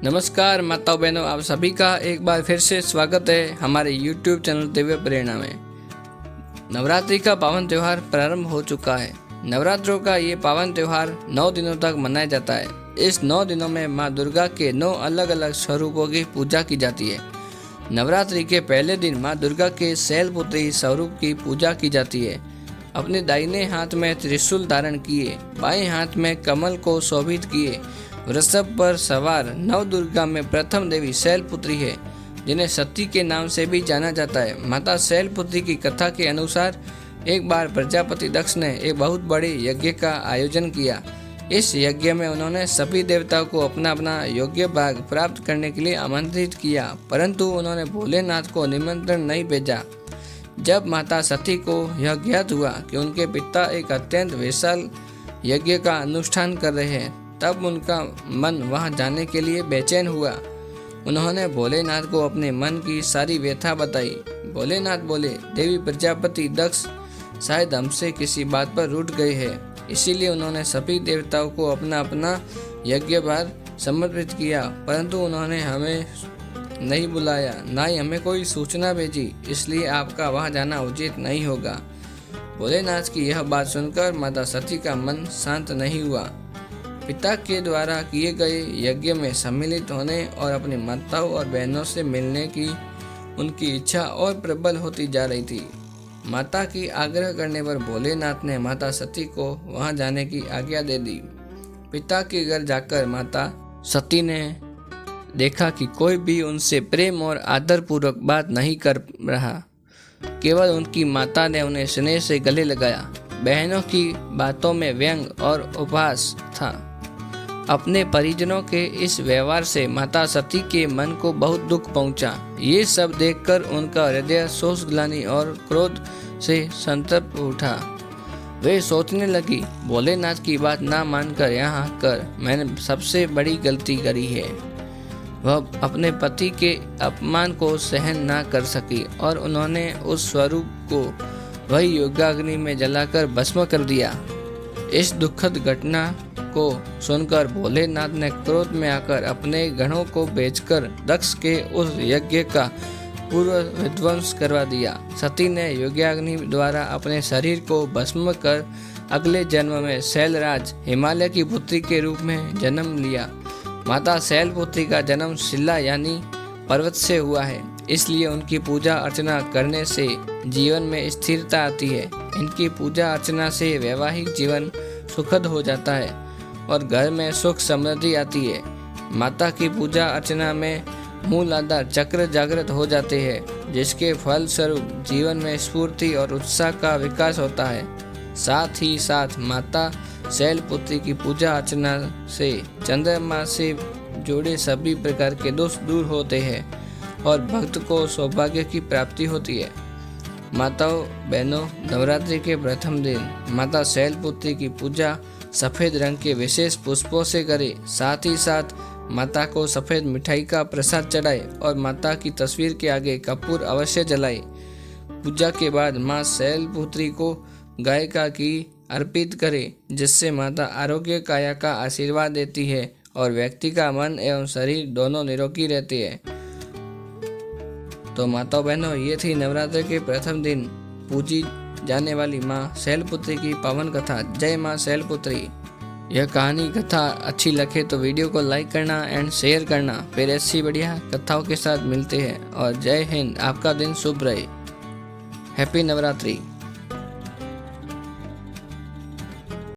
नमस्कार माताओं बहनों, आप सभी का एक बार फिर से स्वागत है हमारे YouTube चैनल दिव्य प्रेरणा में। नवरात्रि का पावन त्यौहार प्रारंभ हो चुका है। नवरात्रों का ये पावन त्यौहार 9 दिनों तक मनाया जाता है। इस 9 दिनों में माँ दुर्गा के 9 अलग अलग स्वरूपों की पूजा की जाती है। नवरात्रि के पहले दिन माँ दुर्गा के शैलपुत्री स्वरूप की पूजा की जाती है। अपने दाहिने हाथ में त्रिशूल धारण किए, बाएं हाथ में कमल को शोभित किए, वृषभ पर सवार नव दुर्गा में प्रथम देवी शैलपुत्री है, जिन्हें सती के नाम से भी जाना जाता है। माता शैलपुत्री की कथा के अनुसार एक बार प्रजापति दक्ष ने एक बहुत बड़े यज्ञ का आयोजन किया। इस यज्ञ में उन्होंने सभी देवताओं को अपना अपना योग्य भाग प्राप्त करने के लिए आमंत्रित किया, परंतु उन्होंने भोलेनाथ को निमंत्रण नहीं भेजा। जब माता सती को यह ज्ञात हुआ कि उनके पिता एक अत्यंत विशाल यज्ञ का अनुष्ठान कर रहे हैं, तब उनका मन वहां जाने के लिए बेचैन हुआ। उन्होंने भोलेनाथ को अपने मन की सारी व्यथा बताई। भोलेनाथ बोले, देवी प्रजापति दक्ष शायद हमसे किसी बात पर रूठ गए हैं, इसीलिए उन्होंने सभी देवताओं को अपना अपना यज्ञ भार समर्पित किया, परंतु उन्होंने हमें नहीं बुलाया, ना ही हमें कोई सूचना भेजी, इसलिए आपका वहां जाना उचित नहीं होगा। भोलेनाथ की यह बात सुनकर माता सती का मन शांत नहीं हुआ। पिता के द्वारा किए गए यज्ञ में सम्मिलित होने और अपनी माताओं और बहनों से मिलने की उनकी इच्छा और प्रबल होती जा रही थी। माता की आग्रह करने पर भोलेनाथ ने माता सती को वहां जाने की आज्ञा दे दी। पिता के घर जाकर माता सती ने देखा कि कोई भी उनसे प्रेम और आदरपूर्वक बात नहीं कर रहा। केवल उनकी माता ने उन्हें स्नेह से गले लगाया। बहनों की बातों में व्यंग और उपहास था। अपने परिजनों के इस व्यवहार से माता सती के मन को बहुत दुख पहुंचा। ये सब देखकर उनका हृदय शोक, ग्लानि और क्रोध से संतप्त उठा। वे सोचने लगी, भोलेनाथ की बात ना मानकर यहाँ आकर मैंने सबसे बड़ी गलती करी है। वह अपने पति के अपमान को सहन ना कर सकी और उन्होंने उस स्वरूप को वही योगाग्नि में जलाकर भस्म कर दिया। इस दुखद घटना को सुनकर भोलेनाथ ने क्रोध में आकर अपने गणों को भेजकर दक्ष के उस यज्ञ का पूर्व विध्वंस करवा दिया। सती ने योगाग्नि द्वारा अपने शरीर को भस्म कर अगले जन्म में शैलराज हिमालय की पुत्री के रूप में जन्म लिया। माता शैलपुत्री का जन्म शिला यानी पर्वत से हुआ है, इसलिए उनकी पूजा अर्चना करने से जीवन में स्थिरता आती है। इनकी पूजा अर्चना से वैवाहिक जीवन सुखद हो जाता है और घर में सुख समृद्धि आती है। माता की पूजा अर्चना में मूल आधार चक्र जागृत हो जाते हैं, जिसके फल स्वरूप जीवन में स्फूर्ति और उत्साह का विकास होता है। साथ ही साथ माता शैलपुत्री की पूजा अर्चना से चंद्रमा से जुड़े सभी प्रकार के दोष दूर होते हैं और भक्त को सौभाग्य की प्राप्ति होती है। माताओं बहनों, नवरात्रि के प्रथम दिन माता शैलपुत्री की पूजा सफ़ेद रंग के विशेष पुष्पों से करें। साथ ही साथ माता को सफ़ेद मिठाई का प्रसाद चढ़ाए और माता की तस्वीर के आगे कपूर अवश्य जलाए। पूजा के बाद माँ शैलपुत्री को गाय का घी अर्पित करें, जिससे माता आरोग्य काया का आशीर्वाद देती है और व्यक्ति का मन एवं शरीर दोनों निरोगी रहते हैं। तो माताओं बहनों, ये थी नवरात्र के प्रथम दिन पूजी जाने वाली माँ शैलपुत्री की पावन कथा। जय माँ शैलपुत्री। यह कहानी कथा अच्छी लगे तो वीडियो को लाइक करना एंड शेयर करना। फिर ऐसी बढ़िया कथाओं के साथ मिलते हैं और जय हिंद। आपका दिन शुभ रहे। हैप्पी नवरात्रि।